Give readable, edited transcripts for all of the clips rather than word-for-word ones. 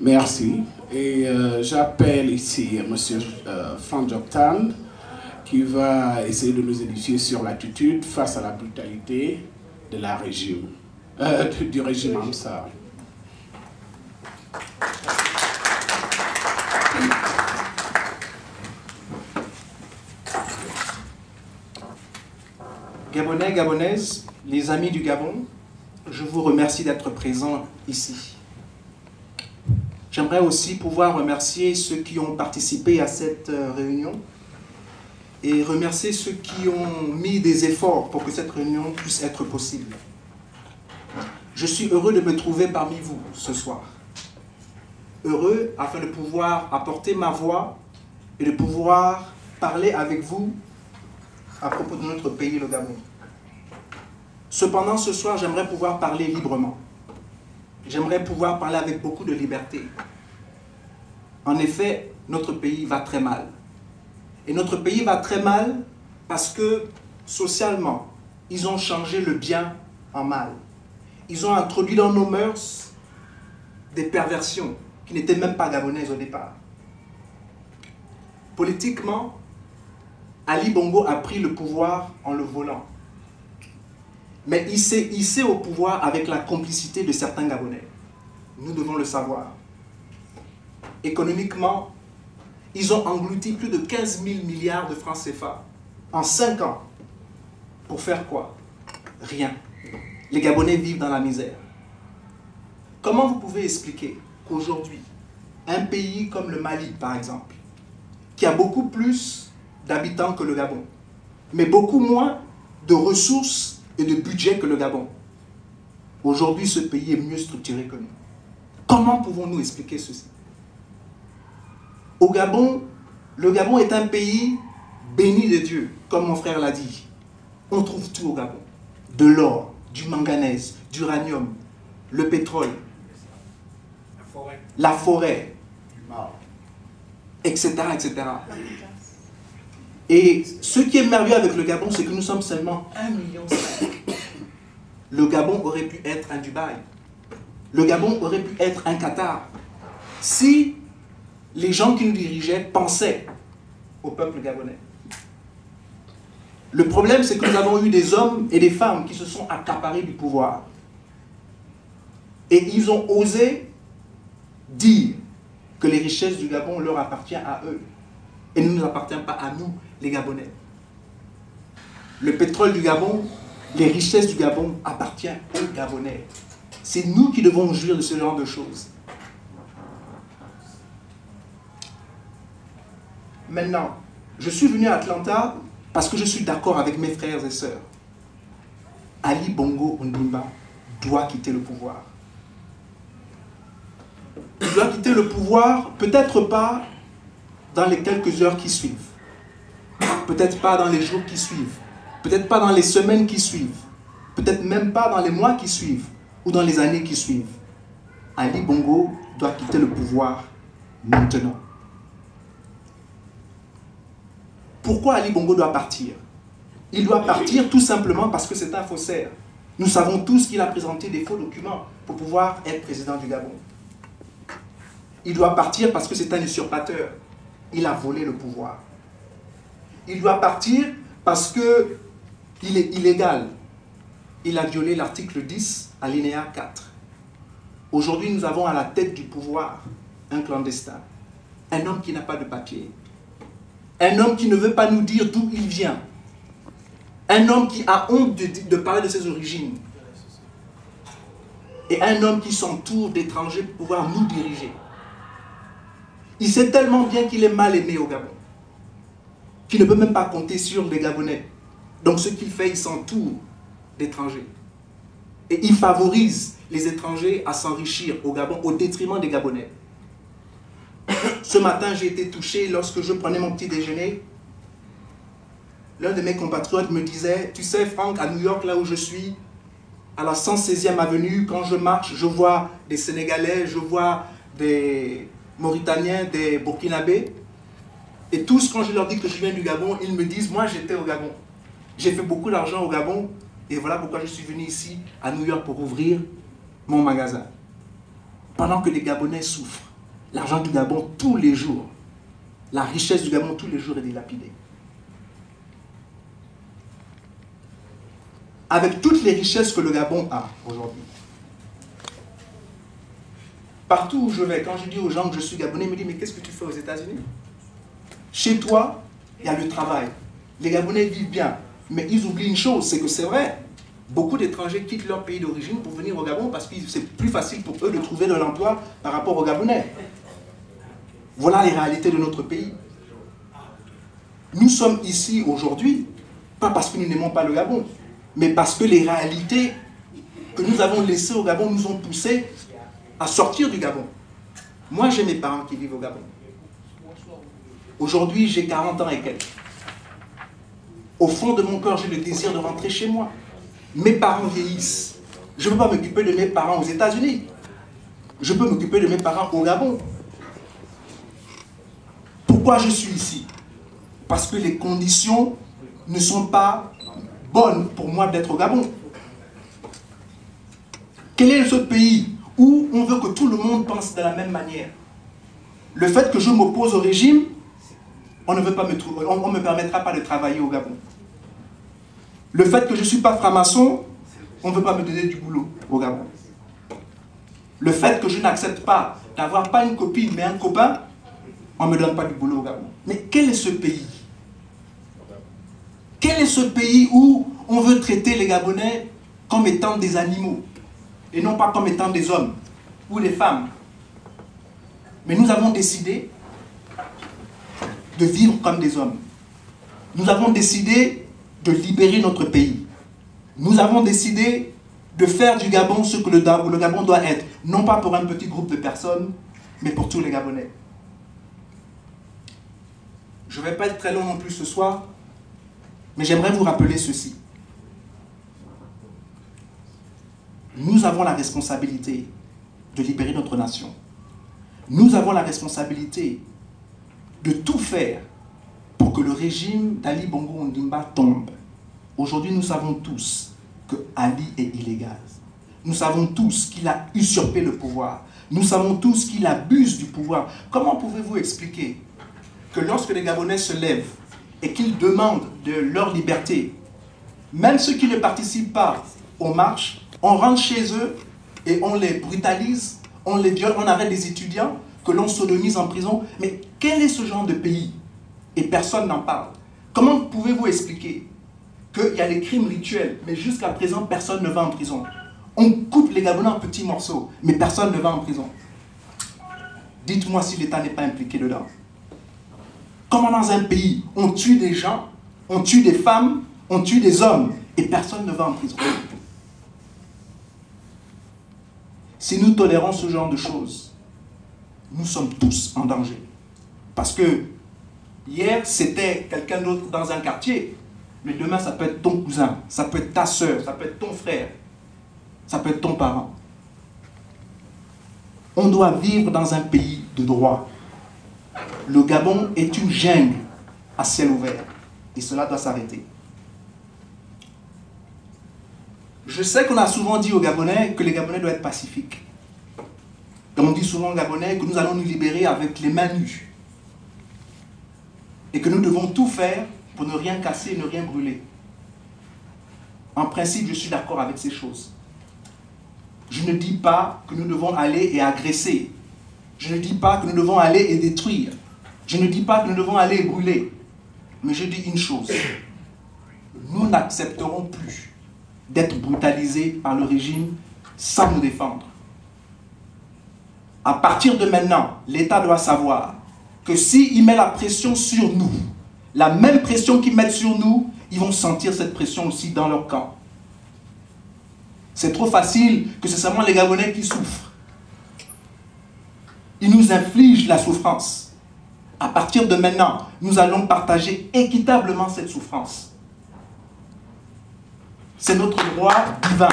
Merci. Et j'appelle ici M. Franck Joktan, qui va essayer de nous édifier sur l'attitude face à la brutalité de la régime, du régime Ansar. Gabonais, Gabonaises, les amis du Gabon, je vous remercie d'être présents ici. J'aimerais aussi pouvoir remercier ceux qui ont participé à cette réunion et remercier ceux qui ont mis des efforts pour que cette réunion puisse être possible. Je suis heureux de me trouver parmi vous ce soir. Heureux afin de pouvoir apporter ma voix et de pouvoir parler avec vous à propos de notre pays, le Gabon. Cependant, ce soir, j'aimerais pouvoir parler librement. J'aimerais pouvoir parler avec beaucoup de liberté. En effet, notre pays va très mal. Et notre pays va très mal parce que, socialement, ils ont changé le bien en mal. Ils ont introduit dans nos mœurs des perversions qui n'étaient même pas gabonaises au départ. Politiquement, Ali Bongo a pris le pouvoir en le volant. Mais il s'est hissé au pouvoir avec la complicité de certains Gabonais. Nous devons le savoir. Économiquement, ils ont englouti plus de 15 000 milliards de francs CFA en 5 ans. Pour faire quoi? Rien. Les Gabonais vivent dans la misère. Comment vous pouvez expliquer qu'aujourd'hui, un pays comme le Mali, par exemple, qui a beaucoup plus d'habitants que le Gabon, mais beaucoup moins de ressources et de budget que le Gabon, aujourd'hui, ce pays est mieux structuré que nous? Comment pouvons-nous expliquer ceci? Au Gabon, le Gabon est un pays béni de Dieu, comme mon frère l'a dit. On trouve tout au Gabon. De l'or, du manganèse, du uranium, le pétrole, la forêt, etc., etc. Et ce qui est merveilleux avec le Gabon, c'est que nous sommes seulement 1,5 million. Le Gabon aurait pu être un Dubaï. Le Gabon aurait pu être un Qatar. Si les gens qui nous dirigeaient pensaient au peuple gabonais. Le problème, c'est que nous avons eu des hommes et des femmes qui se sont accaparés du pouvoir. Et ils ont osé dire que les richesses du Gabon leur appartiennent à eux. Et ne nous appartiennent pas à nous, les Gabonais. Le pétrole du Gabon, les richesses du Gabon appartiennent aux Gabonais. C'est nous qui devons jouir de ce genre de choses. Maintenant, je suis venu à Atlanta parce que je suis d'accord avec mes frères et sœurs. Ali Bongo Ondimba doit quitter le pouvoir. Il doit quitter le pouvoir, peut-être pas dans les quelques heures qui suivent, peut-être pas dans les jours qui suivent, peut-être pas dans les semaines qui suivent, peut-être même pas dans les mois qui suivent ou dans les années qui suivent. Ali Bongo doit quitter le pouvoir maintenant. Pourquoi Ali Bongo doit partir? Il doit partir tout simplement parce que c'est un faussaire. Nous savons tous qu'il a présenté des faux documents pour pouvoir être président du Gabon. Il doit partir parce que c'est un usurpateur. Il a volé le pouvoir. Il doit partir parce qu'il est illégal. Il a violé l'article 10, alinéa 4. Aujourd'hui, nous avons à la tête du pouvoir un clandestin, un homme qui n'a pas de papier, un homme qui ne veut pas nous dire d'où il vient, un homme qui a honte de parler de ses origines, et un homme qui s'entoure d'étrangers pour pouvoir nous diriger. Il sait tellement bien qu'il est mal aimé au Gabon, qu'il ne peut même pas compter sur les Gabonais. Donc ce qu'il fait, il s'entoure d'étrangers. Et il favorise les étrangers à s'enrichir au Gabon au détriment des Gabonais. Ce matin, j'ai été touché lorsque je prenais mon petit déjeuner. L'un de mes compatriotes me disait, tu sais Franck, à New York, là où je suis, à la 116e avenue, quand je marche, je vois des Sénégalais, je vois des Mauritaniens, des Burkinabés. Et tous, quand je leur dis que je viens du Gabon, ils me disent, moi j'étais au Gabon. J'ai fait beaucoup d'argent au Gabon, et voilà pourquoi je suis venu ici, à New York, pour ouvrir mon magasin. Pendant que les Gabonais souffrent. L'argent du Gabon, tous les jours, la richesse du Gabon, tous les jours est dilapidée. Avec toutes les richesses que le Gabon a aujourd'hui. Partout où je vais, quand je dis aux gens que je suis Gabonais, ils me disent, mais qu'est-ce que tu fais aux États-Unis? Chez toi, il y a le travail. Les Gabonais vivent bien. Mais ils oublient une chose, c'est que c'est vrai. Beaucoup d'étrangers quittent leur pays d'origine pour venir au Gabon parce que c'est plus facile pour eux de trouver de l'emploi par rapport aux Gabonais. Voilà les réalités de notre pays. Nous sommes ici aujourd'hui, pas parce que nous n'aimons pas le Gabon, mais parce que les réalités que nous avons laissées au Gabon nous ont poussés à sortir du Gabon. Moi, j'ai mes parents qui vivent au Gabon. Aujourd'hui, j'ai 40 ans et quelques. Au fond de mon cœur, j'ai le désir de rentrer chez moi. Mes parents vieillissent. Je ne peux pas m'occuper de mes parents aux États-Unis. Je peux m'occuper de mes parents au Gabon. Pourquoi je suis ici? Parce que les conditions ne sont pas bonnes pour moi d'être au Gabon. Quel est ce pays où on veut que tout le monde pense de la même manière? Le fait que je m'oppose au régime, on ne me permettra pas de travailler au Gabon. Le fait que je ne suis pas franc-maçon, on ne veut pas me donner du boulot au Gabon. Le fait que je n'accepte pas d'avoir pas une copine mais un copain, on ne me donne pas du boulot au Gabon. Mais quel est ce pays? Quel est ce pays où on veut traiter les Gabonais comme étant des animaux et non pas comme étant des hommes ou des femmes? Mais nous avons décidé de vivre comme des hommes. Nous avons décidé de libérer notre pays. Nous avons décidé de faire du Gabon ce que le Gabon doit être. Non pas pour un petit groupe de personnes, mais pour tous les Gabonais. Je ne vais pas être très long non plus ce soir, mais j'aimerais vous rappeler ceci. Nous avons la responsabilité de libérer notre nation. Nous avons la responsabilité de tout faire pour que le régime d'Ali Bongo Ondimba tombe. Aujourd'hui, nous savons tous que Ali est illégal. Nous savons tous qu'il a usurpé le pouvoir. Nous savons tous qu'il abuse du pouvoir. Comment pouvez-vous expliquer que lorsque les Gabonais se lèvent et qu'ils demandent de leur liberté, même ceux qui ne participent pas aux marches, on rentre chez eux et on les brutalise, on les viole, on arrête des étudiants, que l'on sodomise en prison? Mais quel est ce genre de pays? Et personne n'en parle. Comment pouvez-vous expliquer qu'il y a des crimes rituels, mais jusqu'à présent, personne ne va en prison? On coupe les Gabonais en petits morceaux, mais personne ne va en prison. Dites-moi si l'État n'est pas impliqué dedans. Comment dans un pays, on tue des gens, on tue des femmes, on tue des hommes, et personne ne va en prison? Si nous tolérons ce genre de choses, nous sommes tous en danger. Parce que hier, c'était quelqu'un d'autre dans un quartier, mais demain, ça peut être ton cousin, ça peut être ta soeur, ça peut être ton frère, ça peut être ton parent. On doit vivre dans un pays de droit. Le Gabon est une jungle à ciel ouvert, et cela doit s'arrêter. Je sais qu'on a souvent dit aux Gabonais que les Gabonais doivent être pacifiques. Et on dit souvent aux Gabonais que nous allons nous libérer avec les mains nues. Et que nous devons tout faire pour ne rien casser et ne rien brûler. En principe, je suis d'accord avec ces choses. Je ne dis pas que nous devons aller et agresser. Je ne dis pas que nous devons aller et détruire. Je ne dis pas que nous devons aller et brûler. Mais je dis une chose. Nous n'accepterons plus d'être brutalisés par le régime sans nous défendre. À partir de maintenant, l'État doit savoir que s'il met la pression sur nous, la même pression qu'ils mettent sur nous, ils vont sentir cette pression aussi dans leur camp. C'est trop facile que c'est seulement les Gabonais qui souffrent. Ils nous infligent la souffrance. À partir de maintenant, nous allons partager équitablement cette souffrance. C'est notre droit divin.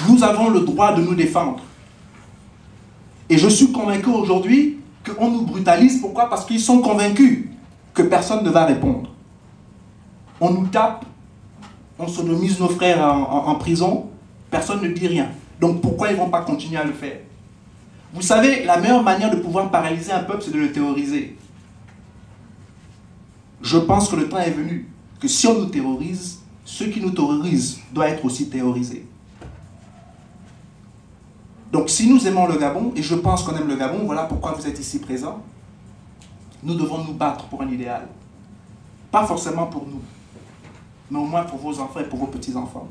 Nous avons le droit de nous défendre. Et je suis convaincu aujourd'hui qu'on nous brutalise. Pourquoi? Parce qu'ils sont convaincus que personne ne va répondre. On nous tape, on sodomise nos frères en prison, personne ne dit rien. Donc pourquoi ils ne vont pas continuer à le faire? Vous savez, la meilleure manière de pouvoir paralyser un peuple, c'est de le terroriser. Je pense que le temps est venu que si on nous terrorise, ceux qui nous terrorisent doivent être aussi terrorisés. Donc si nous aimons le Gabon, et je pense qu'on aime le Gabon, voilà pourquoi vous êtes ici présents, nous devons nous battre pour un idéal. Pas forcément pour nous, mais au moins pour vos enfants et pour vos petits-enfants.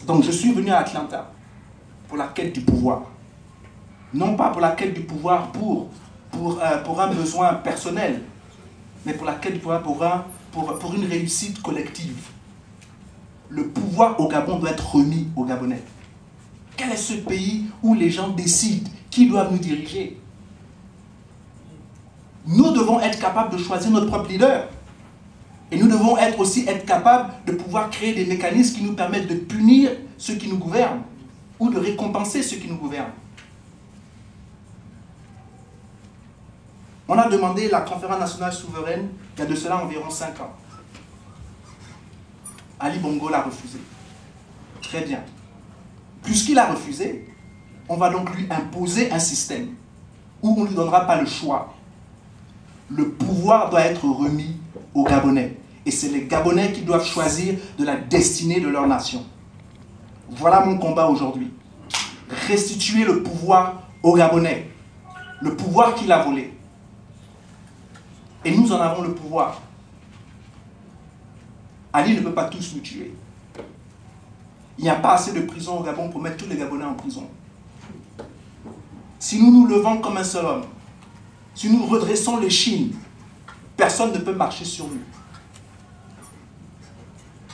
Donc je suis venu à Atlanta pour la quête du pouvoir. Non pas pour la quête du pouvoir pour un besoin personnel, mais pour la quête du pouvoir pour une réussite collective. Le pouvoir au Gabon doit être remis aux Gabonais. Quel est ce pays où les gens décident qui doivent nous diriger? Nous devons être capables de choisir notre propre leader. Et nous devons aussi être capables de pouvoir créer des mécanismes qui nous permettent de punir ceux qui nous gouvernent ou de récompenser ceux qui nous gouvernent. On a demandé la conférence nationale souveraine il y a de cela environ 5 ans. Ali Bongo l'a refusé. Très bien. Puisqu'il a refusé, on va donc lui imposer un système où on ne lui donnera pas le choix. Le pouvoir doit être remis aux Gabonais. Et c'est les Gabonais qui doivent choisir de la destinée de leur nation. Voilà mon combat aujourd'hui. Restituer le pouvoir aux Gabonais. Le pouvoir qu'il a volé. Et nous en avons le pouvoir. Ali ne peut pas tous nous tuer. Il n'y a pas assez de prisons au Gabon pour mettre tous les Gabonais en prison. Si nous nous levons comme un seul homme, si nous redressons l'échine, personne ne peut marcher sur nous.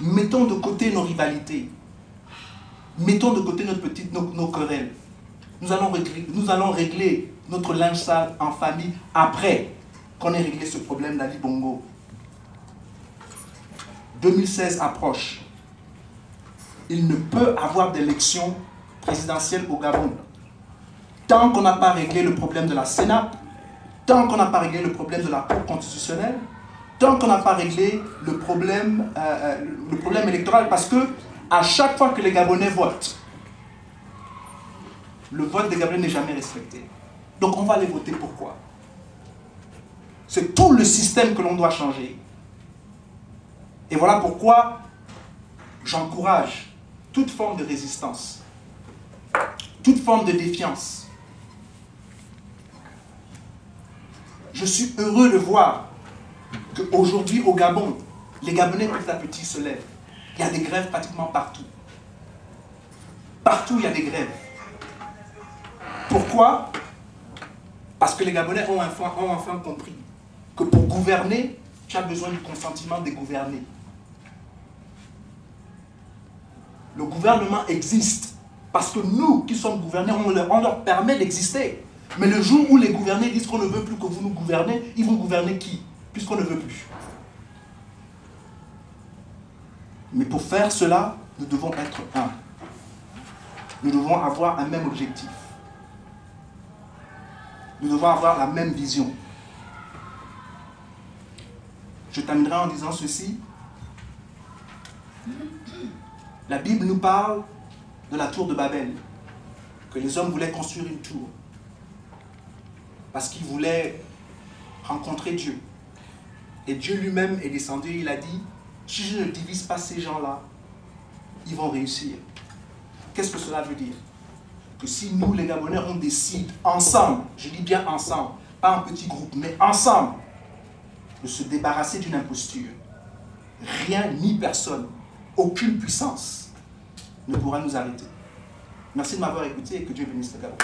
Mettons de côté nos rivalités. Mettons de côté nos querelles. Nous allons régler notre linge sale en famille après qu'on ait réglé ce problème d'Ali Bongo. 2016 approche. Il ne peut avoir d'élection présidentielle au Gabon tant qu'on n'a pas réglé le problème de la Sénat, tant qu'on n'a pas réglé le problème de la Cour constitutionnelle, tant qu'on n'a pas réglé le problème électoral, parce que à chaque fois que les Gabonais votent, le vote des Gabonais n'est jamais respecté. Donc on va les voter pourquoi? C'est tout le système que l'on doit changer. Et voilà pourquoi j'encourage toute forme de résistance, toute forme de défiance. Je suis heureux de voir qu'aujourd'hui au Gabon, les Gabonais petit à petit se lèvent. Il y a des grèves pratiquement partout. Partout il y a des grèves. Pourquoi? Parce que les Gabonais ont enfin compris que pour gouverner, tu as besoin du consentement des gouvernés. Le gouvernement existe parce que nous qui sommes gouvernés, on leur permet d'exister. Mais le jour où les gouvernés disent qu'on ne veut plus que vous nous gouvernez, ils vont gouverner qui? Puisqu'on ne veut plus. Mais pour faire cela, nous devons être un. Nous devons avoir un même objectif. Nous devons avoir la même vision. Je terminerai en disant ceci. La Bible nous parle de la tour de Babel, que les hommes voulaient construire une tour parce qu'ils voulaient rencontrer Dieu. Et Dieu lui-même est descendu et il a dit, si je ne divise pas ces gens-là, ils vont réussir. Qu'est-ce que cela veut dire? Que si nous, les Gabonais, on décide ensemble, je dis bien ensemble, pas en petit groupe, mais ensemble, de se débarrasser d'une imposture, rien ni personne, aucune puissance ne pourra nous arrêter. Merci de m'avoir écouté et que Dieu bénisse le Gabon.